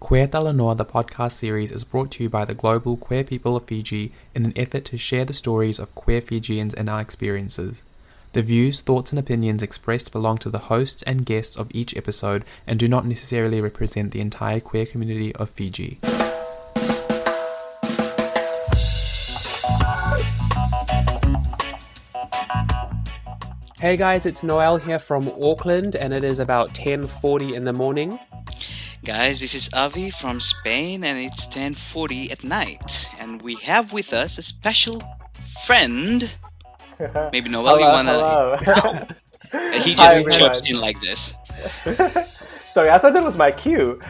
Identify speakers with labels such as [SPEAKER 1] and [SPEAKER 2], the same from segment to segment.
[SPEAKER 1] Queer Talanoa, the podcast series, is brought to you by the global queer people of Fiji in an effort to share the stories of queer Fijians and our experiences. The views, thoughts and opinions expressed belong to the hosts and guests of each episode and do not necessarily represent the entire queer community of Fiji. Hey guys, it's Noel here from Auckland and it is about 10:40 in the morning.
[SPEAKER 2] Guys, this is Avi from Spain and it's 10:40 at night. And we have with us a special friend. Maybe Noel, you wanna...
[SPEAKER 3] Hello.
[SPEAKER 2] He just chirps in like this.
[SPEAKER 3] Sorry, I thought that was my cue.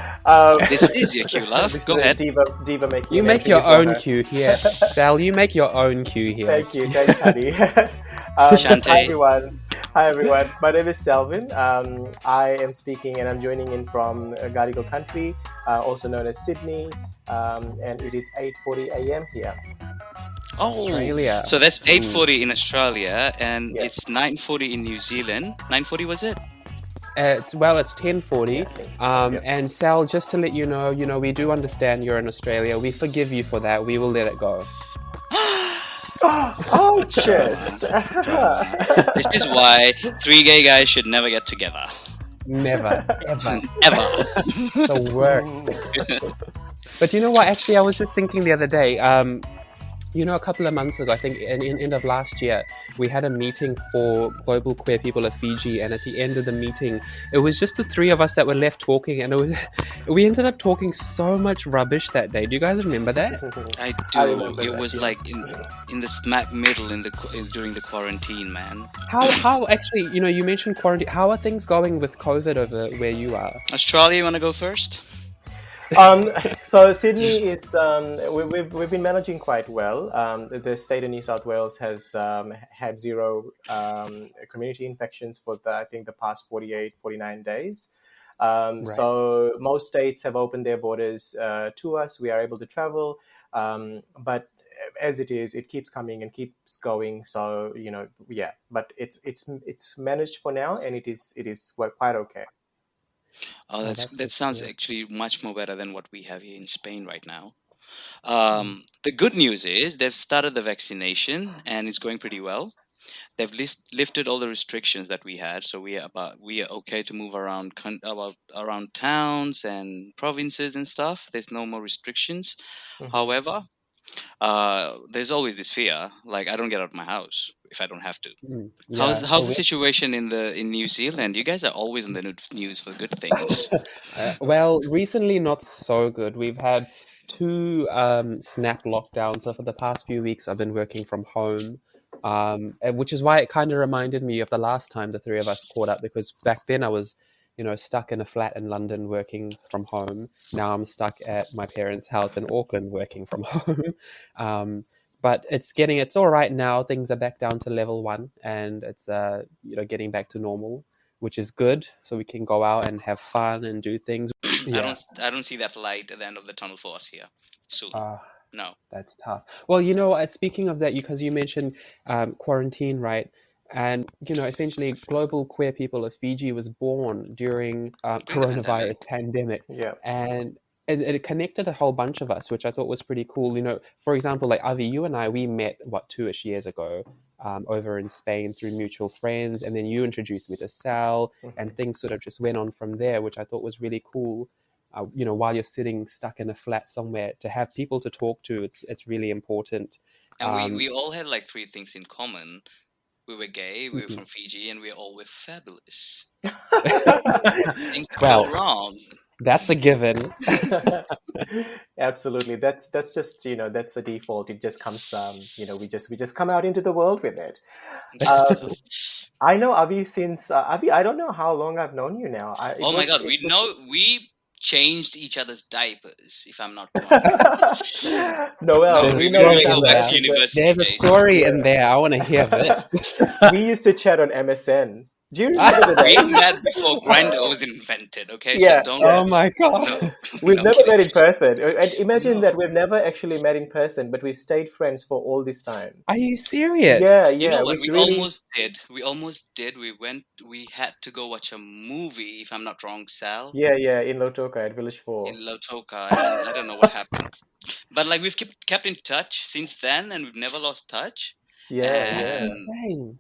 [SPEAKER 2] This is your cue, love. Go ahead.
[SPEAKER 3] Diva making.
[SPEAKER 1] You make your own cue here. Sal, you make your own cue here.
[SPEAKER 3] Thank you. Thanks, honey. Hi, everyone. My name is Salvin. I am speaking and I'm joining in from Gadigal country, also known as Sydney, and it is 8:40 a.m. here.
[SPEAKER 2] Oh,
[SPEAKER 1] Australia.
[SPEAKER 2] So that's 8:40 in Australia and it's 9:40 in New Zealand. 9:40 was it?
[SPEAKER 1] It's 10:40. And Sal, just to let you know, we do understand you're in Australia. We forgive you for that. We will let it go.
[SPEAKER 3] Oh, just.
[SPEAKER 2] This is why three gay guys should never get together.
[SPEAKER 1] Never, ever.
[SPEAKER 2] Ever.
[SPEAKER 1] The worst. But you know what? Actually, I was just thinking the other day. A couple of months ago, I think in end of last year, we had a meeting for global queer people of Fiji, and at the end of the meeting, it was just the three of us that were left talking, and we ended up talking so much rubbish that day. Do you guys remember that?
[SPEAKER 2] I do. It was like in the smack middle during the quarantine, man.
[SPEAKER 1] How actually? You mentioned quarantine. How are things going with COVID over where you are?
[SPEAKER 2] Australia, you want to go first?
[SPEAKER 3] So Sydney is we've been managing quite well. The state of New South Wales has had zero community infections for I think the past 48, 49 days. Right. So most states have opened their borders to us. We are able to travel, but as it is, it keeps coming and keeps going. So but it's managed for now, and it is quite okay.
[SPEAKER 2] Oh, that sounds actually much more better than what we have here in Spain right now. The good news is they've started the vaccination and it's going pretty well. They've lifted all the restrictions that we had, so we are okay to move around towns and provinces and stuff. There's no more restrictions. Mm-hmm. However, there's always this fear, like I don't get out of my house if I don't have to. How's the situation in New Zealand? You guys are always in the news for good things.
[SPEAKER 1] Well, recently not so good. We've had 2 snap lockdowns. So for the past few weeks, I've been working from home, which is why it kind of reminded me of the last time the three of us caught up, because back then I was stuck in a flat in London working from home. Now I'm stuck at my parents' house in Auckland working from home. But it's all right now. Things are back down to level 1 and it's, getting back to normal, which is good. So we can go out and have fun and do things.
[SPEAKER 2] Yeah. I don't see that light at the end of the tunnel for us here soon. No.
[SPEAKER 1] That's tough. Well, speaking of that, because you mentioned quarantine, right? And, essentially global queer people of Fiji was born during coronavirus pandemic.
[SPEAKER 3] Yeah.
[SPEAKER 1] And it connected a whole bunch of us, which I thought was pretty cool. For example, like Avi, you and I, we met, 2-ish years ago over in Spain through mutual friends. And then you introduced me to Sal, and things sort of just went on from there, which I thought was really cool. While you're sitting stuck in a flat somewhere, to have people to talk to, it's really important.
[SPEAKER 2] And we all had like 3 things in common. We were gay, we were from Fiji, and we all were fabulous. Well, wrong.
[SPEAKER 1] That's a given.
[SPEAKER 3] Absolutely. That's just, that's a default. It just comes, we just come out into the world with it. I know Avi since, Avi, I don't know how long I've known you now.
[SPEAKER 2] My God, we changed each other's diapers, if I'm not wrong.
[SPEAKER 3] Noel,
[SPEAKER 2] we go back to university.
[SPEAKER 1] There's a story in there. I want to hear this.
[SPEAKER 3] We used to chat on MSN Do you remember the
[SPEAKER 2] We
[SPEAKER 3] days?
[SPEAKER 2] met before Grinder was invented. Okay, so
[SPEAKER 3] Yeah,
[SPEAKER 2] don't
[SPEAKER 3] yeah.
[SPEAKER 1] Oh
[SPEAKER 2] get me
[SPEAKER 1] my
[SPEAKER 2] started.
[SPEAKER 1] god.
[SPEAKER 2] No,
[SPEAKER 3] We've
[SPEAKER 2] no
[SPEAKER 3] never
[SPEAKER 2] kidding.
[SPEAKER 3] met in person. And imagine
[SPEAKER 2] No.
[SPEAKER 3] that we've never actually met in person, but we've stayed friends for all this time.
[SPEAKER 1] Are you
[SPEAKER 3] Yeah,
[SPEAKER 1] serious?
[SPEAKER 2] You know
[SPEAKER 3] yeah,
[SPEAKER 2] what?
[SPEAKER 3] which really,
[SPEAKER 2] We almost did. We had to go watch a movie, if I'm not wrong, Sal,
[SPEAKER 3] yeah, yeah, in Lotoka at Village
[SPEAKER 2] in
[SPEAKER 3] 4.
[SPEAKER 2] Lautoka, and then I don't know what happened. But like we've kept in touch since then, and we've never lost touch.
[SPEAKER 3] Yeah,
[SPEAKER 1] That's
[SPEAKER 3] yeah.
[SPEAKER 2] And
[SPEAKER 1] insane.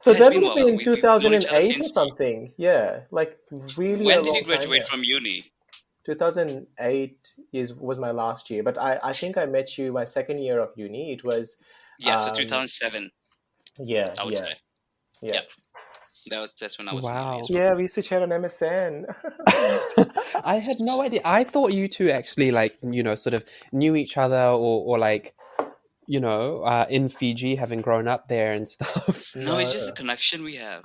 [SPEAKER 3] So
[SPEAKER 2] yeah, it's
[SPEAKER 3] that
[SPEAKER 2] been
[SPEAKER 3] would
[SPEAKER 2] a
[SPEAKER 3] have been
[SPEAKER 2] while.
[SPEAKER 3] in
[SPEAKER 2] We've known each other
[SPEAKER 3] 2008 or
[SPEAKER 2] since.
[SPEAKER 3] something. Yeah, like really a
[SPEAKER 2] When did you
[SPEAKER 3] long time.
[SPEAKER 2] graduate
[SPEAKER 3] Yeah.
[SPEAKER 2] from uni?
[SPEAKER 3] 2008 was my last year, but I think I met you my second year of uni. It was,
[SPEAKER 2] Yeah, so
[SPEAKER 3] um,
[SPEAKER 2] 2007,
[SPEAKER 3] yeah,
[SPEAKER 2] I would
[SPEAKER 3] yeah,
[SPEAKER 2] say.
[SPEAKER 3] yeah,
[SPEAKER 2] Yeah, that's when I was in uni
[SPEAKER 1] Wow.
[SPEAKER 2] as well.
[SPEAKER 3] yeah. We used to chat on MSN.
[SPEAKER 1] I had no idea. I thought you two actually like, sort of knew each other or like, in Fiji having grown up there and stuff.
[SPEAKER 2] No, it's just the
[SPEAKER 3] No,
[SPEAKER 2] connection we have.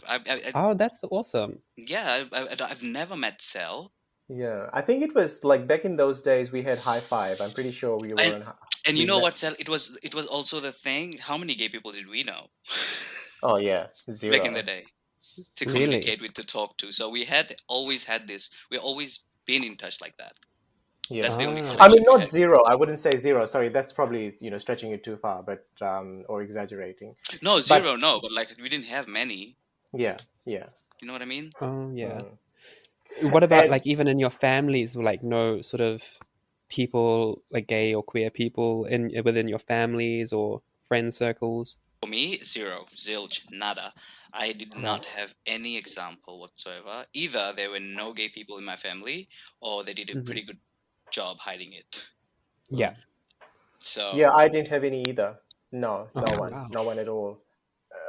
[SPEAKER 1] Oh, that's awesome.
[SPEAKER 2] Yeah, I've never met Cell,
[SPEAKER 3] yeah. I think it was like back in those days we had high five. I'm pretty sure we were
[SPEAKER 2] and
[SPEAKER 3] on.
[SPEAKER 2] and you
[SPEAKER 3] We
[SPEAKER 2] know
[SPEAKER 3] met.
[SPEAKER 2] what, Cell? It was also the thing. How many gay people did we know
[SPEAKER 3] Oh yeah,
[SPEAKER 2] back in the
[SPEAKER 3] zero.
[SPEAKER 2] day to
[SPEAKER 1] Really?
[SPEAKER 2] communicate with, to talk to? So we had always had this. We always been in touch like that. That's
[SPEAKER 3] Yeah.
[SPEAKER 2] the only
[SPEAKER 1] Ah,
[SPEAKER 3] I mean,
[SPEAKER 2] connection we
[SPEAKER 3] not
[SPEAKER 2] had.
[SPEAKER 3] zero. I wouldn't say zero. Sorry, that's probably stretching it too far, but or exaggerating.
[SPEAKER 2] No, zero,
[SPEAKER 3] But
[SPEAKER 2] no. But like we didn't have many.
[SPEAKER 3] yeah, yeah.
[SPEAKER 2] You know what I mean?
[SPEAKER 1] oh yeah.
[SPEAKER 3] Mm.
[SPEAKER 1] What about
[SPEAKER 3] And
[SPEAKER 1] like even in your families, like no sort of people like gay or queer people in within your families or friend circles?
[SPEAKER 2] For me, zero, zilch, nada. I did
[SPEAKER 1] Right.
[SPEAKER 2] not have any example whatsoever. Either there were no gay people in my family, or they did a
[SPEAKER 1] Hmm.
[SPEAKER 2] pretty good job hiding it.
[SPEAKER 1] Yeah.
[SPEAKER 3] yeah,
[SPEAKER 2] So
[SPEAKER 3] I didn't have any either. No,
[SPEAKER 1] Oh wow.
[SPEAKER 3] no one at all.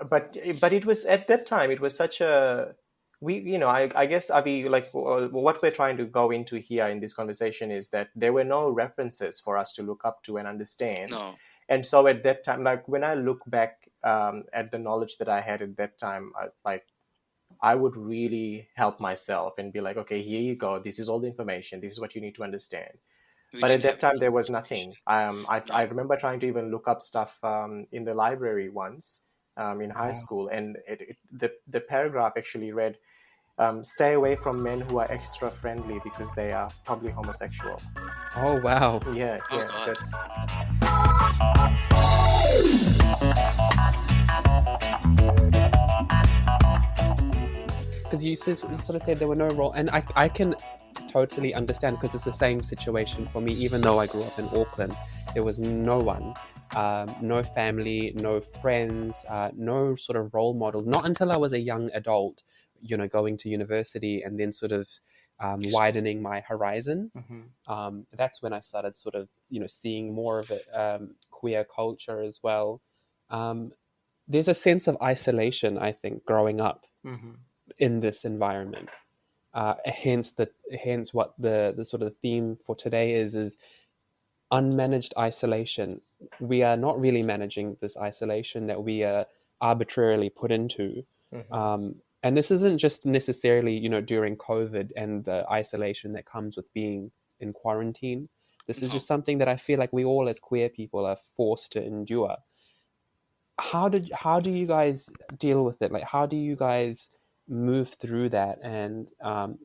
[SPEAKER 3] But it was at that time. It was such a I guess Avi, like what we're trying to go into here in this conversation is that there were no references for us to look up to and understand.
[SPEAKER 2] no,
[SPEAKER 3] And so at that time, like when I look back at the knowledge that I had at that time, I would really help myself and be like, okay, here you go. This is all the information. This is what you need to understand.
[SPEAKER 2] we
[SPEAKER 3] But at
[SPEAKER 2] didn't
[SPEAKER 3] that
[SPEAKER 2] have
[SPEAKER 3] time,
[SPEAKER 2] any
[SPEAKER 3] there
[SPEAKER 2] such
[SPEAKER 3] was
[SPEAKER 2] information.
[SPEAKER 3] nothing. I
[SPEAKER 2] No,
[SPEAKER 3] remember trying to even look up stuff in the library once in high
[SPEAKER 1] Wow.
[SPEAKER 3] school, and the paragraph actually read, "Stay away from men who are extra friendly because they are probably homosexual."
[SPEAKER 1] Oh wow.
[SPEAKER 3] Yeah,
[SPEAKER 2] oh
[SPEAKER 3] yeah,
[SPEAKER 2] god,
[SPEAKER 3] that's
[SPEAKER 1] Because you sort of said there were no role, and I can totally understand because it's the same situation for me. Even though I grew up in Auckland, there was no one, no family, no friends, no sort of role model. Not until I was a young adult, going to university and then sort of widening my horizons.
[SPEAKER 3] hmm
[SPEAKER 1] That's when I started sort of seeing more of it, queer culture as well. Um, there's a sense of isolation, I think, growing up
[SPEAKER 3] hmm
[SPEAKER 1] in this environment. Hence what the sort of theme for today is unmanaged isolation. We are not really managing this isolation that we are arbitrarily put into.
[SPEAKER 3] hmm
[SPEAKER 1] And this isn't just necessarily, during COVID and the isolation that comes with being in quarantine. This is
[SPEAKER 2] no.
[SPEAKER 1] just something that I feel like we all as queer people are forced to endure. How do you guys deal with it? Like, how do you guys move through that and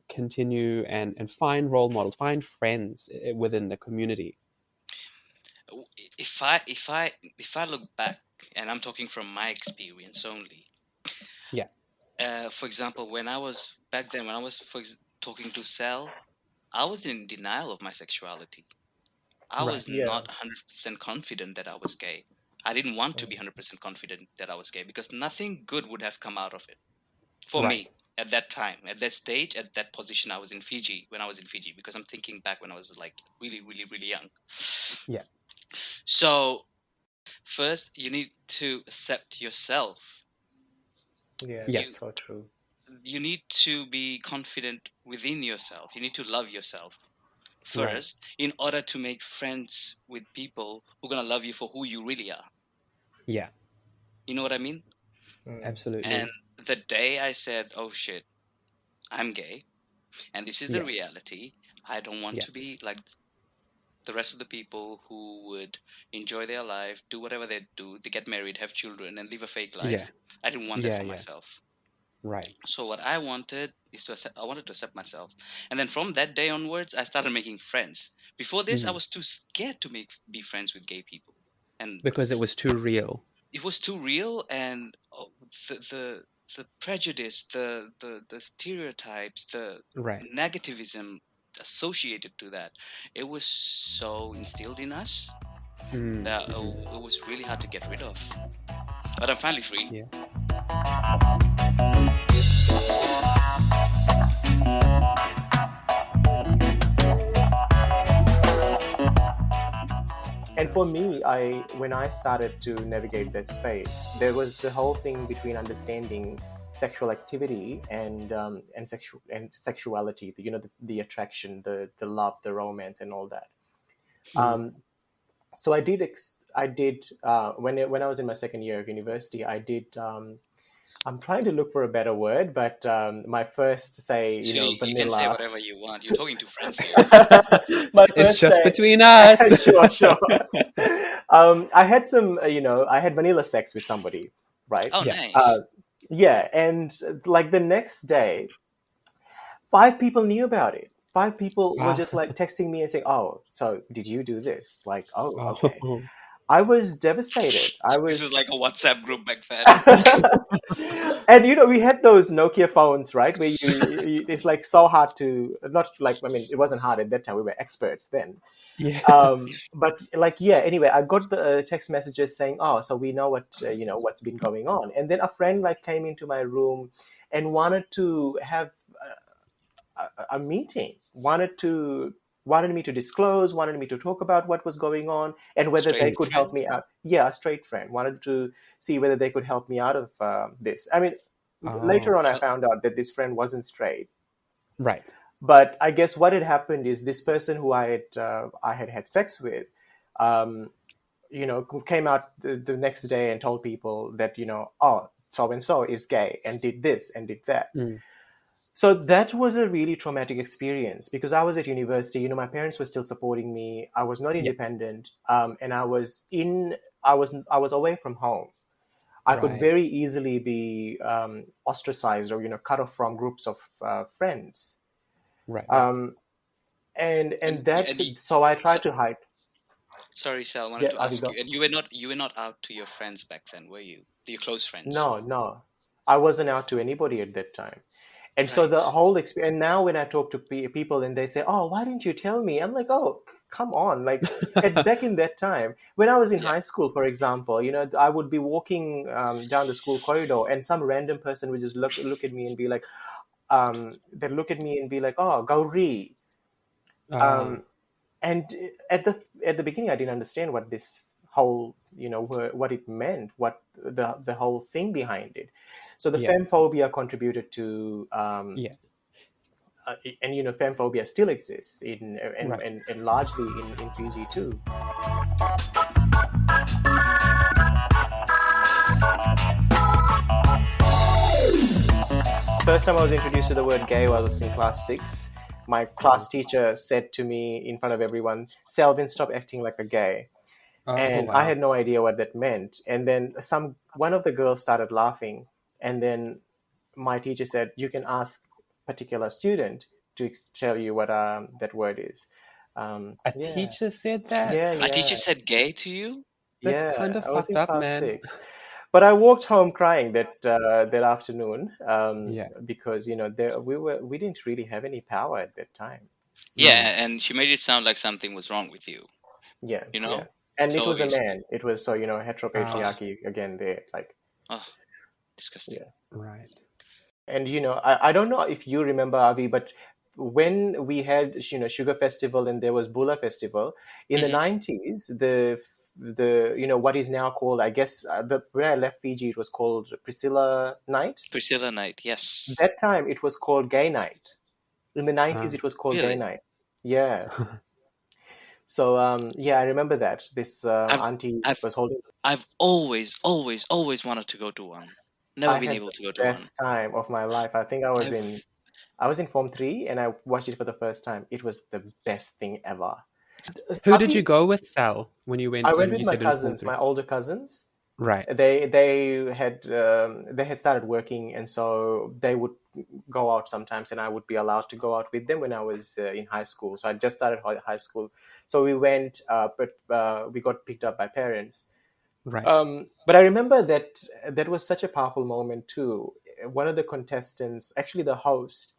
[SPEAKER 1] continue and find role models, find friends within the community?
[SPEAKER 2] If I look back, and I'm talking from my experience only.
[SPEAKER 1] Yeah.
[SPEAKER 2] For example, when I was back then, when I was talking to Cell, I was in denial of my sexuality. I
[SPEAKER 1] Right.
[SPEAKER 2] was
[SPEAKER 3] yeah,
[SPEAKER 2] not 100% confident that I was gay. I didn't want to
[SPEAKER 3] mm,
[SPEAKER 2] be 100% confident that I was gay because nothing good would have come out of it for
[SPEAKER 1] Right.
[SPEAKER 2] me at that time, at that stage, at that position. I was in Fiji when I was in Fiji because I'm thinking back when I was like really, really, really young.
[SPEAKER 1] Yeah.
[SPEAKER 2] So, first, you need to accept yourself.
[SPEAKER 3] yeah,
[SPEAKER 1] Yeah.
[SPEAKER 2] You
[SPEAKER 3] that's so true.
[SPEAKER 2] you need to be confident within yourself. You need to love yourself
[SPEAKER 1] Right.
[SPEAKER 2] first in order to make friends with people who are going to love you for who you really are.
[SPEAKER 1] Yeah.
[SPEAKER 2] You know what I mean?
[SPEAKER 3] Mm,
[SPEAKER 2] And
[SPEAKER 1] Absolutely.
[SPEAKER 2] the day I said, oh shit, I'm gay, and this is the
[SPEAKER 1] Yeah.
[SPEAKER 2] reality, I don't want
[SPEAKER 1] Yeah.
[SPEAKER 2] to be like the rest of the people who would enjoy their life, do whatever they do, they get married, have children, and live a fake
[SPEAKER 1] Yeah.
[SPEAKER 2] life. I didn't want that
[SPEAKER 1] Yeah.
[SPEAKER 2] for
[SPEAKER 1] Yeah.
[SPEAKER 2] myself.
[SPEAKER 1] Right.
[SPEAKER 2] So what I wanted is I wanted to accept myself, and then from that day onwards, I started making friends. Before this, I
[SPEAKER 1] Mm.
[SPEAKER 2] was too scared to be friends with gay people, and
[SPEAKER 1] Because it was too real.
[SPEAKER 2] it was too real, and the prejudice, the stereotypes, the
[SPEAKER 1] Right.
[SPEAKER 2] negativism associated to that, it was so instilled in us
[SPEAKER 1] Mm.
[SPEAKER 2] that
[SPEAKER 1] Hmm.
[SPEAKER 2] it was really hard to get rid of. But I'm finally free.
[SPEAKER 1] Yeah.
[SPEAKER 3] And for me, when I started to navigate that space, there was the whole thing between understanding sexual activity and sexuality. The attraction, the love, the romance, and all that.
[SPEAKER 1] Mm.
[SPEAKER 3] So when I was in my second year of university, I did. I'm trying to look for a better word, but my first, say,
[SPEAKER 2] Actually, you can say
[SPEAKER 3] vanilla.
[SPEAKER 2] whatever you want. You're talking to friends here.
[SPEAKER 3] My
[SPEAKER 1] It's
[SPEAKER 3] first
[SPEAKER 1] just
[SPEAKER 3] say,
[SPEAKER 1] between us.
[SPEAKER 3] sure, sure. I had I had vanilla sex with somebody, right?
[SPEAKER 2] Oh,
[SPEAKER 1] Yeah.
[SPEAKER 3] Uh,
[SPEAKER 2] nice.
[SPEAKER 3] yeah, and like the next day, 5 people knew about it. 5 people were
[SPEAKER 1] Ah.
[SPEAKER 3] just like texting me and saying, "Oh, so did you do this?" Like, "Oh, okay."
[SPEAKER 1] Oh.
[SPEAKER 3] I was devastated. I
[SPEAKER 2] This was like
[SPEAKER 3] was.
[SPEAKER 2] a WhatsApp group back then.
[SPEAKER 3] And we had those Nokia phones, right? Where it's like so hard to not like. I mean, it wasn't hard at that time. We were experts then.
[SPEAKER 1] Yeah.
[SPEAKER 3] But like, yeah. Anyway, I got the text messages saying, "Oh, so we know what's been going on." And then a friend like came into my room and wanted to have a meeting, wanted me to disclose, wanted me to talk about what was going on and whether they
[SPEAKER 2] Straight
[SPEAKER 3] could help
[SPEAKER 2] friend.
[SPEAKER 3] me out. Yeah, a straight friend wanted to see whether they could help me out of this. I mean, later
[SPEAKER 1] Oh.
[SPEAKER 3] on, I
[SPEAKER 2] Uh,
[SPEAKER 3] found out that this friend wasn't straight.
[SPEAKER 1] Right.
[SPEAKER 3] But I guess what had happened is this person who I had had sex with, um, came out the next day and told people that oh, so and so is gay and did this and did that.
[SPEAKER 1] Mm.
[SPEAKER 3] So that was a really traumatic experience because I was at university. My parents were still supporting me. I was not
[SPEAKER 1] Yeah.
[SPEAKER 3] independent, and I was away from home. I could
[SPEAKER 1] Right.
[SPEAKER 3] very easily be ostracized or cut off from groups of friends.
[SPEAKER 1] Right. Right.
[SPEAKER 3] Um, and
[SPEAKER 2] and,
[SPEAKER 3] that
[SPEAKER 2] and you,
[SPEAKER 3] so I
[SPEAKER 2] so,
[SPEAKER 3] tried to hide.
[SPEAKER 2] sorry, Sal, I wanted
[SPEAKER 3] Yeah,
[SPEAKER 2] to ask
[SPEAKER 3] Avigo.
[SPEAKER 2] you. And you were not out to your friends back then, were you? To your close friends,
[SPEAKER 3] No, no, I wasn't out to anybody at that time. And so the
[SPEAKER 2] right?
[SPEAKER 3] whole experience, and now when I talk to people and they say, "Oh, why didn't you tell me?" I'm like, "Oh, come on!" Like back in that time, when I was in
[SPEAKER 2] Yeah,
[SPEAKER 3] high school, for example, I would be walking down the school corridor, and some random person would just look at me and be like, they look at me and be like, "Oh, Gauri,"
[SPEAKER 1] Ah.
[SPEAKER 3] um, and at the beginning, I didn't understand what this whole what it meant, what the whole thing behind it. So the
[SPEAKER 1] Yeah.
[SPEAKER 3] femphobia contributed to
[SPEAKER 1] Yeah.
[SPEAKER 3] and femphobia still exists
[SPEAKER 1] Right.
[SPEAKER 3] and largely in Fiji too. First time I was introduced to the word gay was in class 6. My
[SPEAKER 1] Oh.
[SPEAKER 3] class teacher said to me in front of everyone, "Salvin, stop acting like a gay."
[SPEAKER 1] Oh.
[SPEAKER 3] And I
[SPEAKER 1] Wow.
[SPEAKER 3] had no idea what that meant. And then one of the girls started laughing, and then my teacher said, "You can ask particular student to tell you what that word is."
[SPEAKER 1] A
[SPEAKER 3] Yeah,
[SPEAKER 1] teacher said that?
[SPEAKER 3] yeah,
[SPEAKER 2] a
[SPEAKER 3] yeah.
[SPEAKER 2] teacher said gay to you.
[SPEAKER 1] That's
[SPEAKER 3] Yeah,
[SPEAKER 1] kind of
[SPEAKER 3] I was
[SPEAKER 1] fucked
[SPEAKER 3] in
[SPEAKER 1] up,
[SPEAKER 3] class
[SPEAKER 1] man.
[SPEAKER 3] 6, but I walked home crying that afternoon
[SPEAKER 1] Yeah.
[SPEAKER 3] because we didn't really have any power at that time.
[SPEAKER 1] Mm.
[SPEAKER 2] Yeah, and she made it sound like something was wrong with you.
[SPEAKER 3] Yeah,
[SPEAKER 2] You
[SPEAKER 3] yeah,
[SPEAKER 2] know.
[SPEAKER 3] and it
[SPEAKER 2] So
[SPEAKER 3] was a
[SPEAKER 2] it's
[SPEAKER 3] man. It was so
[SPEAKER 1] Ah.
[SPEAKER 3] heteropatriarchy again there, like
[SPEAKER 2] oh, disgusting.
[SPEAKER 3] yeah.
[SPEAKER 1] Right.
[SPEAKER 3] And I don't know if you remember, Avi, but when we had Sugar Festival and there was Bula Festival in the
[SPEAKER 2] Hmm.
[SPEAKER 3] 90s, the what is now called, I guess, when I left Fiji it was called Priscilla Night.
[SPEAKER 2] Priscilla Night, yes.
[SPEAKER 3] That time it was called Gay Night. In the 90s
[SPEAKER 1] Ah.
[SPEAKER 3] it was called Gay
[SPEAKER 2] Really,
[SPEAKER 3] Night. Yeah. So yeah, I remember that this
[SPEAKER 2] I've
[SPEAKER 3] auntie
[SPEAKER 2] I've
[SPEAKER 3] was holding.
[SPEAKER 2] I've always wanted to go to one. Never
[SPEAKER 3] I
[SPEAKER 2] been
[SPEAKER 3] had
[SPEAKER 2] able
[SPEAKER 3] the
[SPEAKER 2] to go to one.
[SPEAKER 3] best time of my life. I think
[SPEAKER 2] I've
[SPEAKER 3] I was in Form 3 and I watched it for the first time. It was the best thing ever.
[SPEAKER 1] Who did you
[SPEAKER 3] Avi,
[SPEAKER 1] go with, Sal, when you
[SPEAKER 3] I
[SPEAKER 1] went
[SPEAKER 3] went
[SPEAKER 1] when
[SPEAKER 3] with
[SPEAKER 1] you
[SPEAKER 3] my
[SPEAKER 1] said in Form
[SPEAKER 3] cousins,
[SPEAKER 1] 3?
[SPEAKER 3] my older cousins.
[SPEAKER 1] Right.
[SPEAKER 3] They had started working, and so they would go out sometimes, and I would be allowed to go out with them when I was in high school. So I just started high school, so we went, but we got picked up by parents.
[SPEAKER 1] Right.
[SPEAKER 3] But I remember that was such a powerful moment too. One of the contestants, actually the host,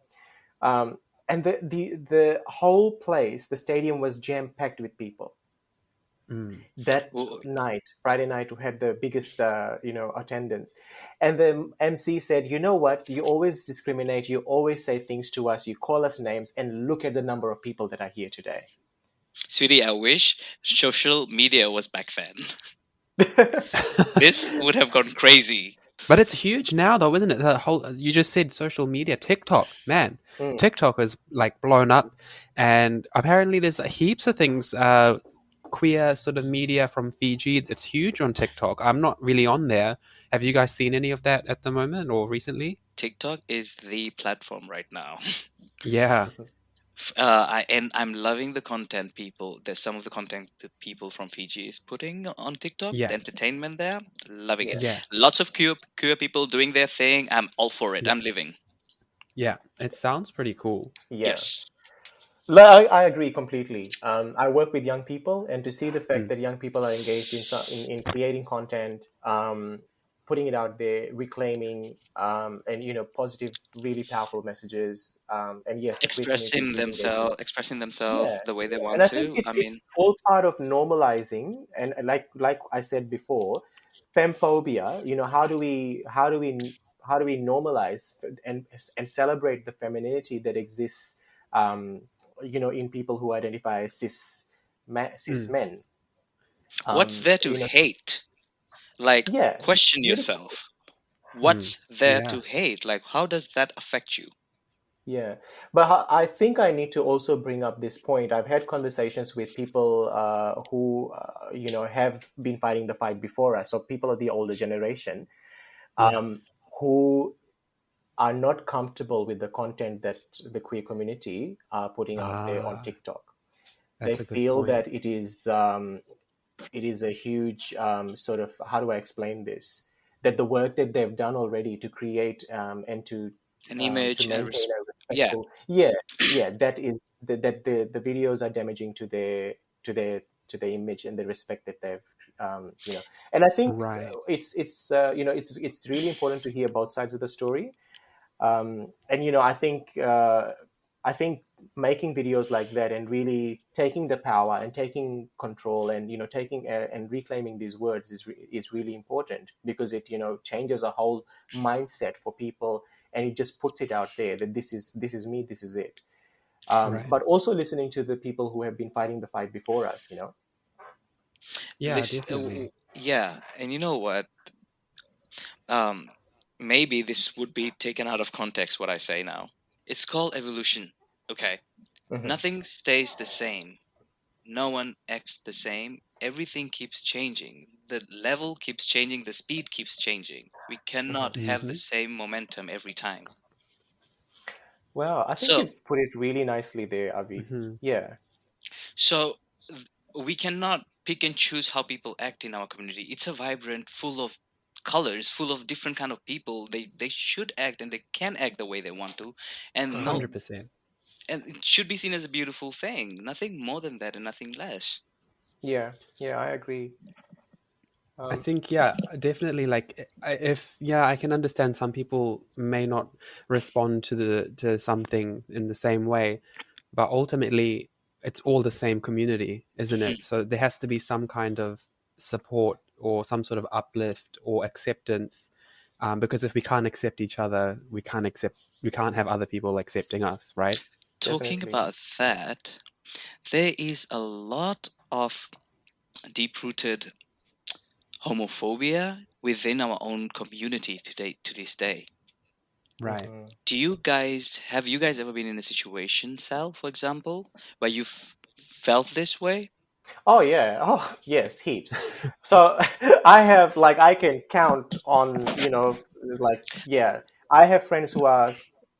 [SPEAKER 3] um, and the whole place, the stadium was jam packed with people.
[SPEAKER 1] Mm.
[SPEAKER 3] That
[SPEAKER 2] Well,
[SPEAKER 3] night, Friday night, we had the biggest attendance, and the MC said, "You know what? You always discriminate. You always say things to us. You call us names, and look at the number of people that are here today."
[SPEAKER 2] sweetie, I wish social media was back then. This would have gone crazy.
[SPEAKER 1] But it's huge now, though, isn't it? The whole you just said social media, TikTok, man.
[SPEAKER 3] Mm.
[SPEAKER 1] TikTok is like blown up, and apparently there's heaps of things. Queer sort of media from Fiji. It's huge on TikTok. I'm not really on there. Have you guys seen any of that at the moment or recently?
[SPEAKER 2] TikTok is the platform right now.
[SPEAKER 1] Yeah,
[SPEAKER 2] I'm loving the content people. There's some of the content that people from Fiji is putting on TikTok.
[SPEAKER 1] yeah,
[SPEAKER 2] The entertainment there, loving it.
[SPEAKER 3] Yeah,
[SPEAKER 1] yeah,
[SPEAKER 2] Lots of queer people doing their thing. I'm all for it.
[SPEAKER 1] yeah,
[SPEAKER 2] I'm living.
[SPEAKER 1] yeah. It sounds pretty cool.
[SPEAKER 3] yeah.
[SPEAKER 2] Yes.
[SPEAKER 3] I agree completely. I work with young people, and to see the fact
[SPEAKER 1] Mm.
[SPEAKER 3] that young people are engaged in creating content, putting it out there, reclaiming, and positive, really powerful messages. And yes, the queer community is really engaged with it.
[SPEAKER 2] Expressing
[SPEAKER 3] Yeah,
[SPEAKER 2] themselves the way they
[SPEAKER 3] yeah. And
[SPEAKER 2] want
[SPEAKER 3] I think
[SPEAKER 2] to.
[SPEAKER 3] it's
[SPEAKER 2] I mean,
[SPEAKER 3] it's all part of normalizing, and like I said before, femphobia. How do we normalize and celebrate the femininity that exists, um, in people who identify as cis
[SPEAKER 1] Mm.
[SPEAKER 3] men.
[SPEAKER 2] what's there to
[SPEAKER 3] You know,
[SPEAKER 2] hate? Like,
[SPEAKER 3] yeah,
[SPEAKER 2] question
[SPEAKER 3] beautiful.
[SPEAKER 2] yourself.
[SPEAKER 1] Mm.
[SPEAKER 2] What's there
[SPEAKER 1] Yeah.
[SPEAKER 2] to hate? Like, how does that affect you?
[SPEAKER 3] Yeah, but I think I need to also bring up this point. I've had conversations with people who, have been fighting the fight before us. So people of the older generation,
[SPEAKER 1] Yeah.
[SPEAKER 3] um, who are not comfortable with the content that the queer community are putting out there on
[SPEAKER 1] Ah,
[SPEAKER 3] TikTok. They
[SPEAKER 1] that's a good
[SPEAKER 3] feel
[SPEAKER 1] point.
[SPEAKER 3] that it is a huge, sort of, how do I explain this? That the work that they've done already to create, and
[SPEAKER 2] An
[SPEAKER 3] to
[SPEAKER 2] image and
[SPEAKER 3] maintain a
[SPEAKER 2] yeah,
[SPEAKER 3] respectful, yeah, yeah, that is that the videos are damaging to their to their image and the respect that they've, and I think
[SPEAKER 1] Right.
[SPEAKER 3] it's really important to hear both sides of the story. And I think making videos like that and really taking the power and taking control and taking and reclaiming these words is really important, because it changes a whole mindset for people, and it just puts it out there that this is me, this is it.
[SPEAKER 1] Right.
[SPEAKER 3] But also listening to the people who have been fighting the fight before us.
[SPEAKER 1] Yeah, definitely.
[SPEAKER 2] yeah, and you know what? Um, maybe this would be taken out of context. What I say now, it's called evolution. Okay,
[SPEAKER 3] Hmm.
[SPEAKER 2] nothing stays the same. No one acts the same. Everything keeps changing. The level keeps changing. The speed keeps changing. We
[SPEAKER 3] Hmm.
[SPEAKER 2] cannot have the
[SPEAKER 1] Hmm.
[SPEAKER 2] same momentum every time.
[SPEAKER 3] Well, I think
[SPEAKER 2] So,
[SPEAKER 3] you've put it really nicely there, Avi.
[SPEAKER 1] Hmm.
[SPEAKER 3] Yeah.
[SPEAKER 2] so we cannot pick and choose how people act in our community. It's a vibrant, full of colors, full of different kind of people. They should act and they can act the way they want to, and no,
[SPEAKER 1] 100%.
[SPEAKER 2] and it should be seen as a beautiful thing. Nothing more than that, and nothing less.
[SPEAKER 3] Yeah, yeah, I agree.
[SPEAKER 1] I
[SPEAKER 3] Um,
[SPEAKER 1] think, yeah, definitely. Like, if yeah, I can understand some people may not respond to something in the same way, but ultimately, it's all the same community, isn't it? So there has to be some kind of support or some sort of uplift or acceptance, because if we can't accept each other, we can't have other people accepting us, right?
[SPEAKER 2] Talking
[SPEAKER 3] Definitely.
[SPEAKER 2] about that, there is a lot of deep rooted homophobia within our own community today to this day.
[SPEAKER 1] Right.
[SPEAKER 3] Hmm.
[SPEAKER 2] Do you guys have you guys ever been in a situation, Sal, for example, where you've felt this way?
[SPEAKER 3] Oh yeah. Oh yes, heaps. So I can count on, like, yeah. I have friends who are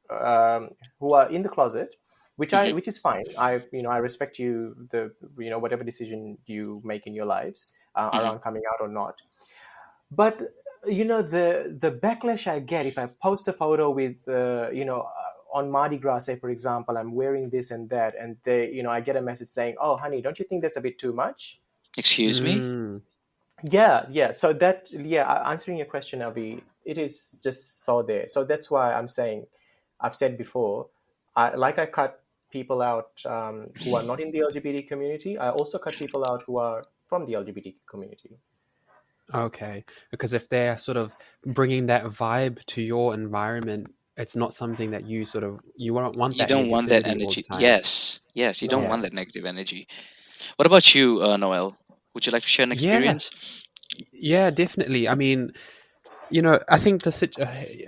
[SPEAKER 3] in the closet,
[SPEAKER 2] Hmm.
[SPEAKER 3] which is fine. I respect whatever decision you make in your lives,
[SPEAKER 2] Hmm.
[SPEAKER 3] around coming out or not. But the backlash I get if I post a photo with on Mardi Gras, say for example, I'm wearing this and that, and I get a message saying, "Oh, honey, don't you think that's a bit too much?"
[SPEAKER 2] Excuse me?
[SPEAKER 1] Mm.
[SPEAKER 3] Yeah. So that, answering your question, Avi, it is just so there. So that's why I'm saying, I've said before, I cut people out who are not in the LGBT community. I also cut people out who are from the LGBT community.
[SPEAKER 1] Okay, because if they're sort of bringing that vibe to your environment, it's not something that you won't want
[SPEAKER 2] You
[SPEAKER 1] that
[SPEAKER 2] don't want that
[SPEAKER 1] negativity all the
[SPEAKER 2] energy.
[SPEAKER 1] time.
[SPEAKER 2] Yes, you don't
[SPEAKER 3] No.
[SPEAKER 1] Yeah.
[SPEAKER 2] want that negative energy. What about you, Noel? Would you like to share an
[SPEAKER 1] Yeah.
[SPEAKER 2] experience?
[SPEAKER 1] Yeah, definitely. I mean, I think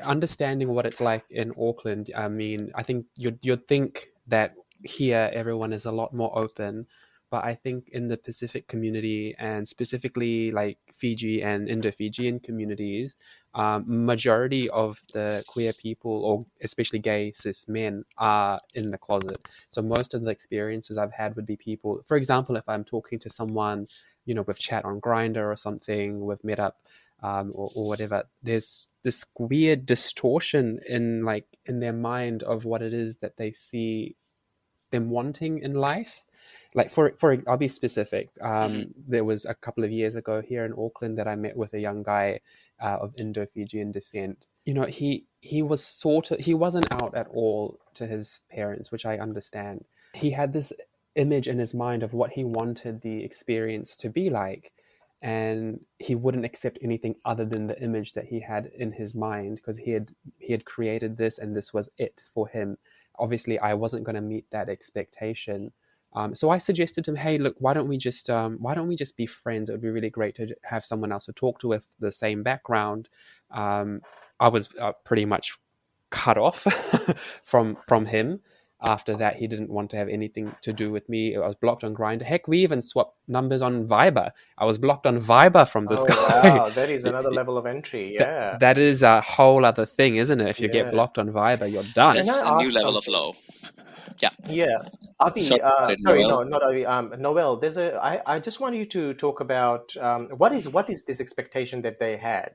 [SPEAKER 1] understanding what it's like in Auckland. I mean, I think you'd think that here everyone is a lot more open, but I think in the Pacific community and specifically like Fiji and Indo-Fijian communities, majority of the queer people, or especially gay cis men, are in the closet. So most of the experiences I've had would be people. For example, if I'm talking to someone, we've chat on Grinder or something, we've met up or whatever, there's this weird distortion in their mind of what it is that they see them wanting in life. Like for I'll be specific.
[SPEAKER 2] Hmm.
[SPEAKER 1] There was a couple of years ago here in Auckland that I met with a young guy of Indo-Fijian descent. He wasn't out at all to his parents, which I understand. He had this image in his mind of what he wanted the experience to be like, and he wouldn't accept anything other than the image that he had in his mind, because he had created this and this was it for him. Obviously I wasn't going to meet that expectation. So I suggested to him, hey, look, why don't we just be friends? It would be really great to have someone else to talk to with the same background. um, I was pretty much cut off from him. After that, he didn't want to have anything to do with me. I was blocked on Grindr. Heck, we even swapped numbers on Viber. I was blocked on Viber from this
[SPEAKER 3] Oh
[SPEAKER 1] guy.
[SPEAKER 3] wow, that is another level of entry.
[SPEAKER 1] that
[SPEAKER 3] Yeah.
[SPEAKER 1] that is a whole other thing, isn't it? If you get
[SPEAKER 3] Yeah.
[SPEAKER 1] blocked on Viber, you're done.
[SPEAKER 3] Can I
[SPEAKER 2] That's a new
[SPEAKER 3] ask
[SPEAKER 2] level of
[SPEAKER 3] something?
[SPEAKER 2] low. Yeah.
[SPEAKER 3] Yeah.
[SPEAKER 2] Sorry
[SPEAKER 3] Avi,
[SPEAKER 2] about it,
[SPEAKER 3] sorry,
[SPEAKER 2] Noel.
[SPEAKER 3] no, not Avi. Noel, I just want you to talk about what is this expectation that they had?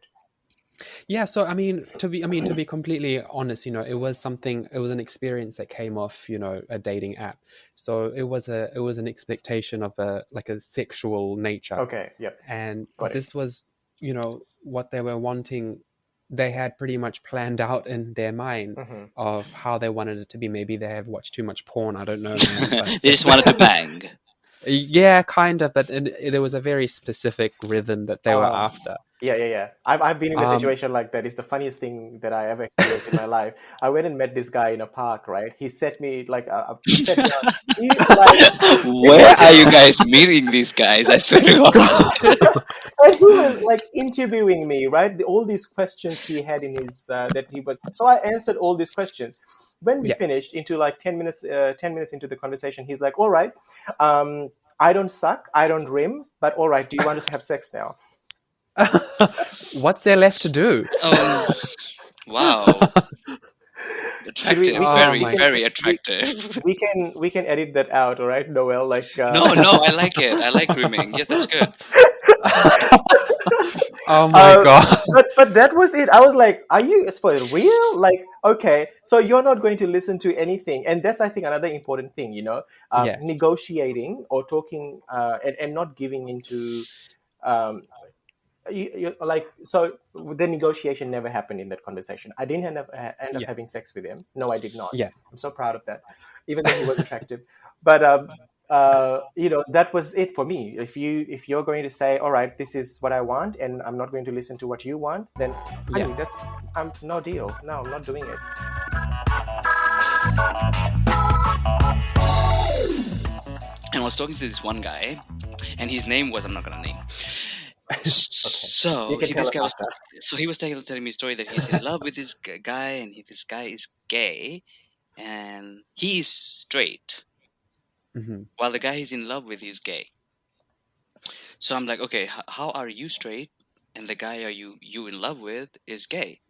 [SPEAKER 1] Yeah, so I mean to be completely honest, it was an experience that came off, a dating app. So it was an expectation of a sexual nature.
[SPEAKER 3] Okay. Yep.
[SPEAKER 1] And
[SPEAKER 3] Got it.
[SPEAKER 1] this was, what they were wanting. They had pretty much planned out in their mind
[SPEAKER 3] Hmm.
[SPEAKER 1] of how they wanted it to be. Maybe they have watched too much porn, I don't know, man, but
[SPEAKER 2] They just wanted to bang.
[SPEAKER 1] yeah, kind of, but there was a very specific rhythm that they were
[SPEAKER 3] Oh,
[SPEAKER 1] after.
[SPEAKER 3] yeah. I've been in a
[SPEAKER 1] um
[SPEAKER 3] situation like that. It's the funniest thing that I ever experienced in my life. I went and met this guy in a park. Right, he set me like he set me on. He like he
[SPEAKER 2] Where
[SPEAKER 3] was
[SPEAKER 2] are you guys meeting these guys? I swear to God.
[SPEAKER 3] and he was like interviewing me, right? All these questions he had in his that he was. So I answered all these questions. When we
[SPEAKER 1] yeah.
[SPEAKER 3] finished, into like 10 minutes, 10 minutes into the conversation, he's like, "All right, I don't suck, I don't rim, but all right, do you want to have sex now?"
[SPEAKER 1] What's there left to do?
[SPEAKER 2] Um. Wow.
[SPEAKER 3] Should we?
[SPEAKER 2] Attractive.
[SPEAKER 3] We can.
[SPEAKER 1] Oh
[SPEAKER 3] We
[SPEAKER 2] Very,
[SPEAKER 1] my
[SPEAKER 3] can.
[SPEAKER 2] very
[SPEAKER 3] We,
[SPEAKER 2] attractive.
[SPEAKER 3] we can edit that out, all right, Noel? Like,
[SPEAKER 2] No, no, I like it. I like rimming. Yeah, that's good.
[SPEAKER 1] oh my
[SPEAKER 3] Uh,
[SPEAKER 1] god.
[SPEAKER 3] but that was it. I was like, "Are you for real?" Like, okay, so you're not going to listen to anything, and that's, I think, another important thing.
[SPEAKER 1] Yes.
[SPEAKER 3] Negotiating or talking and not giving into um, like, so the negotiation never happened in that conversation. I didn't end up
[SPEAKER 1] Yeah.
[SPEAKER 3] having sex with him. No, I did not.
[SPEAKER 1] Yeah.
[SPEAKER 3] I'm so proud of that, even though he was attractive. But that was it for me. If you're going to say, all right, this is what I want, and I'm not going to listen to what you want, then
[SPEAKER 1] Yeah.
[SPEAKER 3] honey, that's I'm no deal. No, I'm not doing it.
[SPEAKER 2] And I was talking to this one guy, and his name was, I'm not gonna name.
[SPEAKER 3] Okay, you
[SPEAKER 2] So
[SPEAKER 3] can
[SPEAKER 2] he,
[SPEAKER 3] tell
[SPEAKER 2] this
[SPEAKER 3] us
[SPEAKER 2] guy was,
[SPEAKER 3] after.
[SPEAKER 2] so he was telling me a story that he's in love with this guy, and this guy is gay, and he is straight,
[SPEAKER 1] Hmm.
[SPEAKER 2] while the guy he's in love with is gay. So I'm like, okay, how are you straight, and the guy are you in love with is gay?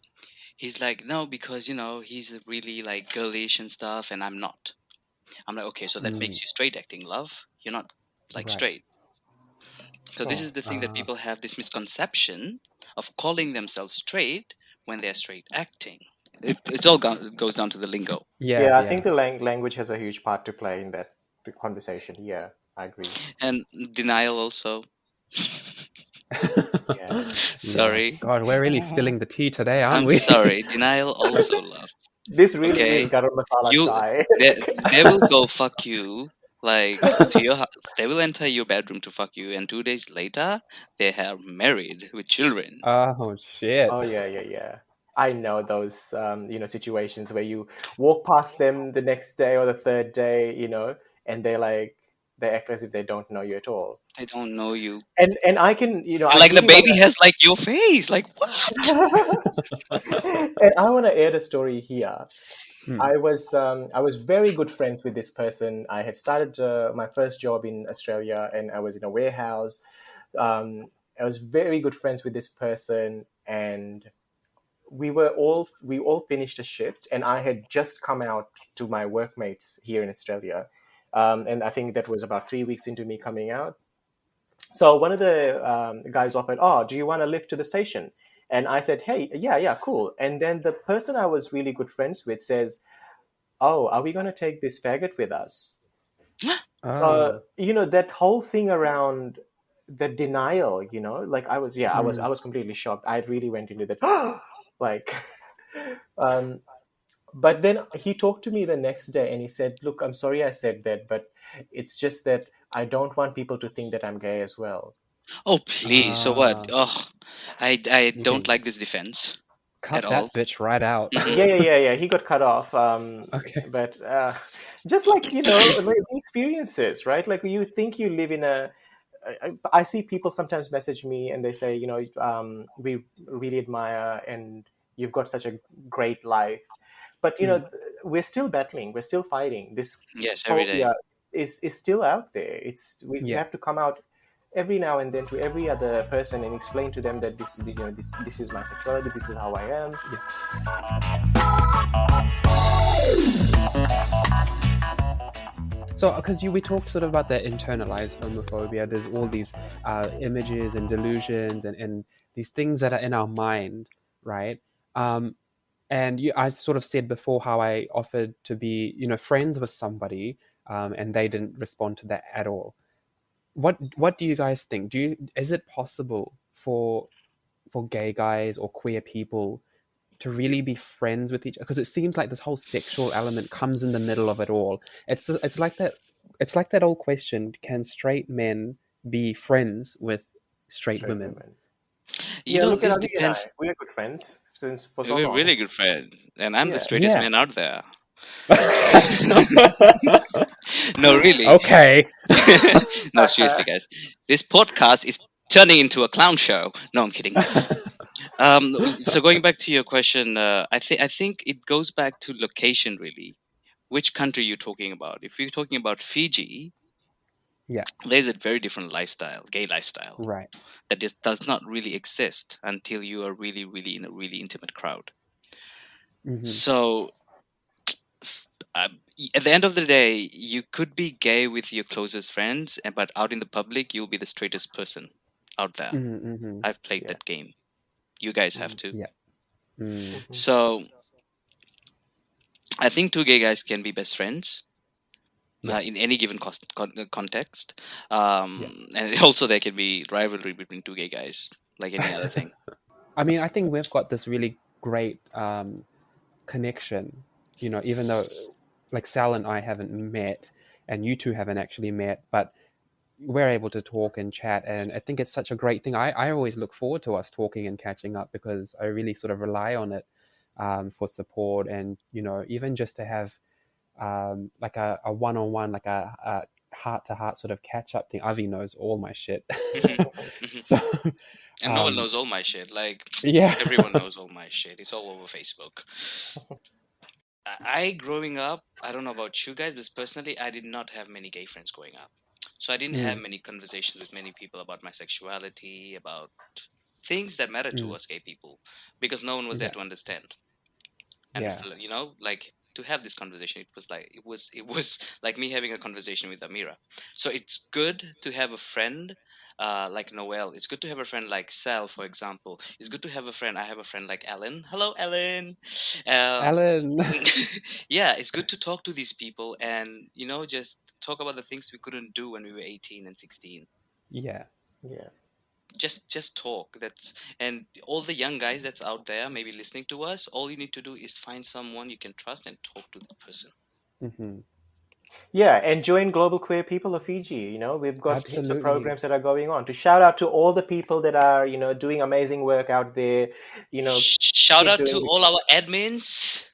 [SPEAKER 2] He's like, no, because he's really like girlish and stuff, and I'm not. I'm like, okay, so that
[SPEAKER 1] Mm,
[SPEAKER 2] makes you straight acting, love. You're not like
[SPEAKER 1] right.
[SPEAKER 2] straight. So this
[SPEAKER 3] Hmm.
[SPEAKER 2] is the thing that
[SPEAKER 1] Ah,
[SPEAKER 2] people have this misconception of calling themselves straight when they're straight acting. It's all goes down to the lingo.
[SPEAKER 1] yeah,
[SPEAKER 3] Yeah, I
[SPEAKER 1] yeah.
[SPEAKER 3] think the language has a huge part to play in that conversation. Yeah, I agree.
[SPEAKER 2] And denial also.
[SPEAKER 3] Yes.
[SPEAKER 1] Yeah.
[SPEAKER 2] Sorry.
[SPEAKER 1] God, we're really spilling the tea today, aren't
[SPEAKER 2] I'm
[SPEAKER 1] we?
[SPEAKER 2] sorry. Denial also love.
[SPEAKER 3] This really is
[SPEAKER 2] Okay?
[SPEAKER 3] garam masala
[SPEAKER 2] You
[SPEAKER 3] chai.
[SPEAKER 2] they will go fuck you like to your they will enter your bedroom to fuck you, and 2 days later they are married with children.
[SPEAKER 1] Oh shit.
[SPEAKER 3] Oh yeah, yeah, yeah. I know those situations where you walk past them the next day or the third day, and they act as if they don't know you at all.
[SPEAKER 2] They don't know you.
[SPEAKER 3] And I can,
[SPEAKER 2] And
[SPEAKER 3] I
[SPEAKER 2] like the
[SPEAKER 3] really want
[SPEAKER 2] baby has like your face. Like what?
[SPEAKER 3] to and I want to air the story here.
[SPEAKER 1] Mm.
[SPEAKER 3] I was very good friends with this person. I had started my first job in Australia, and I was in a warehouse. I was very good friends with this person, and we all finished a shift, and I had just come out to my workmates here in Australia, and I think that was about 3 weeks into me coming out. So one of the guys offered, "Oh, do you want to lift to the station?" And I said, "Hey, yeah, yeah, cool." And then the person I was really good friends with says, "Oh, are we going to take this faggot with us?" So
[SPEAKER 1] Oh.
[SPEAKER 3] that whole thing around the denial, like I
[SPEAKER 1] Mm.
[SPEAKER 3] was completely shocked. I really went into that, like, um, but then he talked to me the next day and he said, "Look, I'm sorry I said that, but it's just that I don't want people to think that I'm gay as well."
[SPEAKER 2] Oh please. So what?
[SPEAKER 1] Ah.
[SPEAKER 2] Oh, I
[SPEAKER 1] You
[SPEAKER 2] don't
[SPEAKER 1] can
[SPEAKER 2] like this defense at
[SPEAKER 1] cut
[SPEAKER 2] all.
[SPEAKER 1] that bitch right out.
[SPEAKER 2] Hmm.
[SPEAKER 3] Yeah, yeah, yeah, yeah. He got cut off.
[SPEAKER 1] Okay.
[SPEAKER 3] But just like like the experiences, right? Like you think you live in a. I see people sometimes message me and they say, we really admire and you've got such a great life, but
[SPEAKER 1] Mm.
[SPEAKER 3] we're still battling, we're still fighting. This
[SPEAKER 2] Yes, every day.
[SPEAKER 3] phobia is still out there. We
[SPEAKER 1] Yeah.
[SPEAKER 3] have to come out every now and then to every other person and explain to them that this is my sexuality, this is how I am.
[SPEAKER 1] Yeah. So, because we talked sort of about the internalized homophobia, there's all these images and delusions and these things that are in our mind, right? And I sort of said before how I offered to be, friends with somebody, and they didn't respond to that at all. What do you guys think? Is it possible for gay guys or queer people to really be friends with each, because it seems like this whole sexual element comes in the middle of it all. It's like that. It's like that old question: can straight men be friends with straight
[SPEAKER 3] Straight
[SPEAKER 1] women?
[SPEAKER 3] women. Yeah, look at
[SPEAKER 2] This
[SPEAKER 3] Avi and I.
[SPEAKER 2] depends.
[SPEAKER 3] We are good friends since for so
[SPEAKER 2] We're
[SPEAKER 3] long.
[SPEAKER 2] really good friend, and I'm the
[SPEAKER 3] Yeah.
[SPEAKER 2] straightest
[SPEAKER 1] Yeah.
[SPEAKER 2] man out there. No, really.
[SPEAKER 1] Okay.
[SPEAKER 2] No, seriously, guys. This podcast is turning into a clown show. No, I'm kidding. So going back to your question, I think it goes back to location really. Which country you're talking about? If you're talking about Fiji,
[SPEAKER 1] Yeah.
[SPEAKER 2] there's a very different lifestyle, gay lifestyle,
[SPEAKER 1] Right.
[SPEAKER 2] that just does not really exist until you are really, really in a really intimate crowd.
[SPEAKER 1] Mm-hmm.
[SPEAKER 2] So f- at the end of the day, you could be gay with your closest friends, but out in the public, you'll be the straightest person out there.
[SPEAKER 1] Mm-hmm. Mm-hmm.
[SPEAKER 2] I've played
[SPEAKER 3] Yeah.
[SPEAKER 2] that game. You guys have
[SPEAKER 3] Mhm,
[SPEAKER 2] too.
[SPEAKER 1] Yeah. Mm.
[SPEAKER 3] mhm.
[SPEAKER 2] So I think two gay guys can be best friends
[SPEAKER 1] Yeah.
[SPEAKER 2] in any given context.
[SPEAKER 1] Yeah.
[SPEAKER 2] And also there can be rivalry between two gay guys, like any other thing.
[SPEAKER 1] I mean, I think we've got this really great connection. Even though like Sal and I haven't met, and you two haven't actually met, but we're able to talk and chat, and I think it's such a great thing. I always look forward to us talking and catching up because I really sort of rely on it for support, and even just to have like a one-on-one, like a heart-to-heart sort of catch-up thing. Avi knows all my shit.
[SPEAKER 2] Hmm. Hmm.
[SPEAKER 1] So
[SPEAKER 2] And Noel
[SPEAKER 1] um
[SPEAKER 2] knows all my shit. Like
[SPEAKER 1] yeah.
[SPEAKER 2] everyone knows all my shit. It's all over Facebook. I growing up, I don't know about you guys, but personally, I did not have many gay friends growing up. So I didn't have
[SPEAKER 1] Mm,
[SPEAKER 2] many conversations with many people about my sexuality, about things that matter to
[SPEAKER 1] mm,
[SPEAKER 2] us gay people, because no one was there
[SPEAKER 1] yeah,
[SPEAKER 2] to understand. And
[SPEAKER 1] yeah.
[SPEAKER 2] like to have this conversation. It was like me having a conversation with Amira. So it's good to have a friend like Noel. It's good to have a friend like Sal, for example. It's good to have a friend. I have a friend like Ellen. Hello, Ellen. Um,
[SPEAKER 1] Alan.
[SPEAKER 2] yeah, it's good to talk to these people and just talk about the things we couldn't do when we were 18 and 16.
[SPEAKER 1] Yeah.
[SPEAKER 3] Yeah.
[SPEAKER 2] Just talk. That's And all the young guys that's out there maybe listening to us, all you need to do is find someone you can trust and talk to that person.
[SPEAKER 1] Hmm.
[SPEAKER 3] Yeah, and join Global Queer People of Fiji. We've got heaps of
[SPEAKER 1] Absolutely.
[SPEAKER 3] programs that are going on. To shout out to all the people that are, doing amazing work out there.
[SPEAKER 2] Shout
[SPEAKER 3] Keep
[SPEAKER 2] out to
[SPEAKER 3] doing.
[SPEAKER 2] all our admins.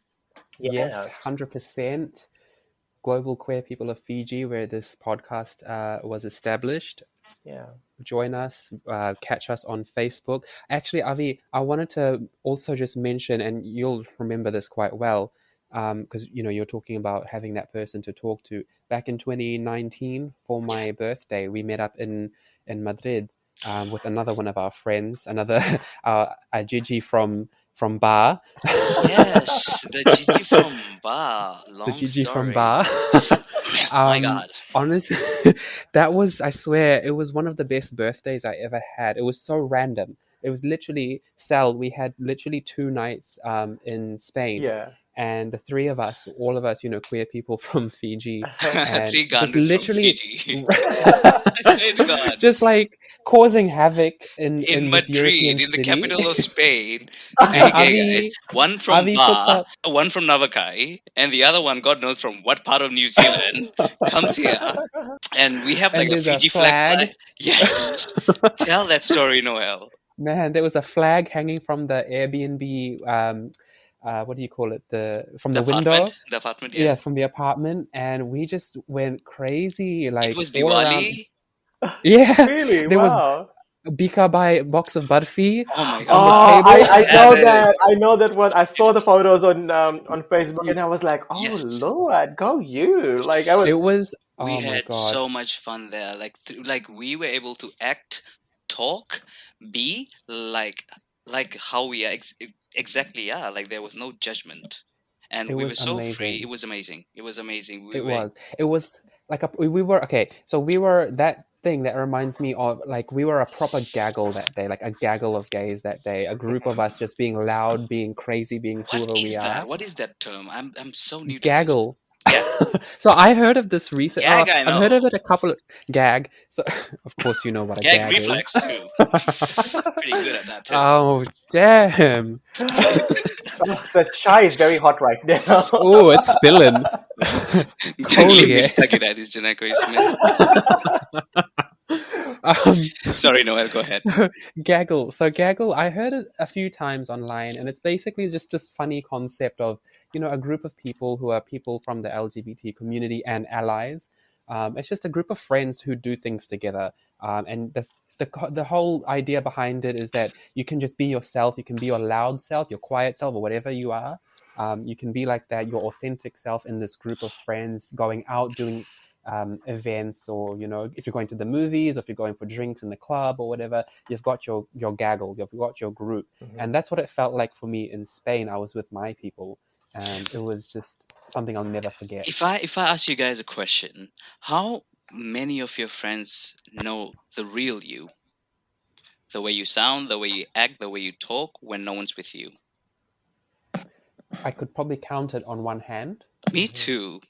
[SPEAKER 1] Yes,
[SPEAKER 3] Yes.
[SPEAKER 1] 100%. Global Queer People of Fiji, where this podcast was established.
[SPEAKER 3] Yeah.
[SPEAKER 1] Join us, catch us on Facebook. Actually, Avi, I wanted to also just mention, and you'll remember this quite well, because you're talking about having that person to talk to. Back in 2019, for
[SPEAKER 2] Yeah.
[SPEAKER 1] my birthday, we met up in Madrid with another one of our friends, another a Gigi from Bar.
[SPEAKER 2] Yes, the Gigi from Bar.
[SPEAKER 1] The
[SPEAKER 2] Long
[SPEAKER 1] Gigi from Bar.
[SPEAKER 2] story. My God.
[SPEAKER 1] Honestly, that was, I swear, it was one of the best birthdays I ever had. It was so random. It was literally, Sal, we had literally 2 nights in Spain.
[SPEAKER 3] Yeah.
[SPEAKER 1] And the three of us, all of us, queer people from Fiji, and
[SPEAKER 2] Three
[SPEAKER 1] just
[SPEAKER 2] Gandhis from
[SPEAKER 1] literally
[SPEAKER 2] Fiji. I swear to God.
[SPEAKER 1] just like causing havoc
[SPEAKER 2] In
[SPEAKER 1] in this European
[SPEAKER 2] Madrid, in the
[SPEAKER 1] city.
[SPEAKER 2] capital of Spain,
[SPEAKER 1] And
[SPEAKER 2] three gay guys, one from
[SPEAKER 1] Avi puts
[SPEAKER 2] Bar,
[SPEAKER 1] up
[SPEAKER 2] one from Navakai, and the other one, God knows from what part of New Zealand, comes here, and we have like
[SPEAKER 1] and
[SPEAKER 2] a
[SPEAKER 1] there's a
[SPEAKER 2] Fiji flag fly.
[SPEAKER 1] flag.
[SPEAKER 2] Yes. Tell that story, Noel.
[SPEAKER 1] Man, there was a flag hanging from the Airbnb. What do you call it? From
[SPEAKER 2] The
[SPEAKER 1] the window.
[SPEAKER 2] apartment? The apartment, yeah.
[SPEAKER 1] Yeah, from the apartment, and we just went crazy,
[SPEAKER 2] It
[SPEAKER 1] like
[SPEAKER 2] was
[SPEAKER 1] all around.
[SPEAKER 2] Diwali.
[SPEAKER 1] Yeah,
[SPEAKER 3] Really?
[SPEAKER 1] there was
[SPEAKER 3] Wow.
[SPEAKER 1] Bika by box of barfi
[SPEAKER 2] Oh my
[SPEAKER 1] on the
[SPEAKER 2] God.
[SPEAKER 3] Oh,
[SPEAKER 1] table.
[SPEAKER 3] I
[SPEAKER 2] Yeah,
[SPEAKER 3] know that. I know that one. I saw the photos on Facebook,
[SPEAKER 1] Y-
[SPEAKER 3] and I was like, "Oh
[SPEAKER 2] yes.
[SPEAKER 3] Lord, go you!" Like I
[SPEAKER 1] It
[SPEAKER 3] was.
[SPEAKER 1] was,
[SPEAKER 2] We
[SPEAKER 1] oh my
[SPEAKER 2] had
[SPEAKER 1] god,
[SPEAKER 2] so much fun there. Like we were able to act, talk, be like how we exactly are. Like there was no judgment, and
[SPEAKER 1] it
[SPEAKER 2] we were
[SPEAKER 1] was
[SPEAKER 2] so free. It
[SPEAKER 1] amazing.
[SPEAKER 2] was amazing. It was amazing. We
[SPEAKER 1] It
[SPEAKER 2] were
[SPEAKER 1] was. It was like we were okay. So we were that thing that reminds me of, like, we were a proper gaggle that day, like a gaggle of gays that day. A group of us just being loud, being crazy, being
[SPEAKER 2] What
[SPEAKER 1] whoever we
[SPEAKER 2] is that?
[SPEAKER 1] are.
[SPEAKER 2] What is that term? I'm so new to this.
[SPEAKER 1] Gaggle.
[SPEAKER 2] Yeah,
[SPEAKER 1] So I heard of this recent.
[SPEAKER 2] gag. I
[SPEAKER 1] I've heard
[SPEAKER 2] know.
[SPEAKER 1] of it a couple of gag. So of course you know what a
[SPEAKER 2] Gag
[SPEAKER 1] gag is.
[SPEAKER 2] reflex too. Pretty good at that too.
[SPEAKER 1] Oh damn!
[SPEAKER 3] Oh, the chai is very hot right now.
[SPEAKER 1] Oh, it's spilling.
[SPEAKER 2] Leave me
[SPEAKER 1] Colgate.
[SPEAKER 2] stuck in that. Is Janako Ismail. Sorry, Noel. Go ahead.
[SPEAKER 1] So gaggle. So gaggle, I heard it a few times online, and it's basically just this funny concept of, a group of people who are people from the LGBT community and allies. It's just a group of friends who do things together, and the whole idea behind it is that you can just be yourself. You can be your loud self, your quiet self, or whatever you are. You can be like that, your authentic self, in this group of friends, going out doing events, or if you're going to the movies, or if you're going for drinks in the club or whatever, you've got your gaggle, you've got your group.
[SPEAKER 3] Mhm.
[SPEAKER 1] And that's what it felt like for me in Spain. I was with my people, and it was just something I'll never forget.
[SPEAKER 2] If I ask you guys a question, how many of your friends know the real you? The way you sound, the way you act, the way you talk when no one's with you.
[SPEAKER 1] I could probably count it on one hand.
[SPEAKER 2] Me
[SPEAKER 3] Mhm.
[SPEAKER 2] too.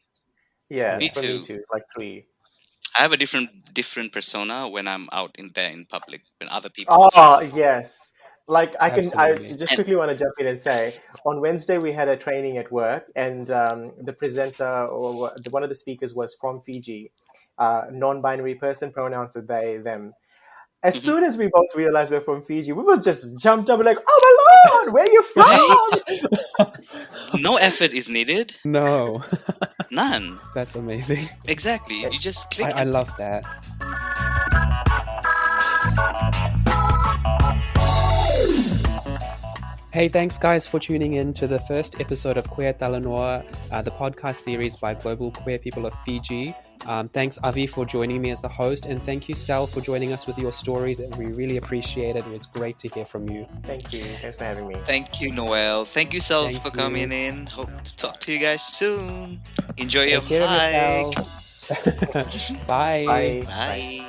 [SPEAKER 3] Yeah,
[SPEAKER 2] Me
[SPEAKER 1] Yeah.
[SPEAKER 3] for me
[SPEAKER 2] too.
[SPEAKER 3] too. Like three.
[SPEAKER 2] I have a different persona when I'm out in there in public when other people.
[SPEAKER 3] Oh yes. Like I
[SPEAKER 1] Absolutely.
[SPEAKER 3] just
[SPEAKER 2] And
[SPEAKER 3] quickly want to jump in and say, on Wednesday we had a training at work, and the presenter, or one of the speakers, was from Fiji, non-binary person, pronouns are they them. As
[SPEAKER 2] mhm.
[SPEAKER 3] soon as we both realized we're from Fiji, we both just jumped up and like, "Oh my lord, where are you
[SPEAKER 2] Right?
[SPEAKER 3] from?"
[SPEAKER 2] No effort is needed.
[SPEAKER 1] No.
[SPEAKER 2] None.
[SPEAKER 1] That's amazing.
[SPEAKER 2] Exactly. You just click
[SPEAKER 1] I
[SPEAKER 2] and
[SPEAKER 1] love that. Hey, thanks guys for tuning in to the first episode of Queer Talanoa, the podcast series by global queer people of Fiji. Thanks, Avi, for joining me as the host, and thank you, Sal, for joining us with your stories. We really appreciate it. It was great to hear from you.
[SPEAKER 3] Thank you. Thanks for having me.
[SPEAKER 2] Thank you, Noel. Thank you, Self,
[SPEAKER 1] Thank
[SPEAKER 2] for
[SPEAKER 1] you.
[SPEAKER 2] coming in. Hope to talk to you guys soon. Enjoy your
[SPEAKER 1] Take care of
[SPEAKER 2] hike.
[SPEAKER 1] yourself. Bye.
[SPEAKER 3] Bye. Bye.
[SPEAKER 2] Bye.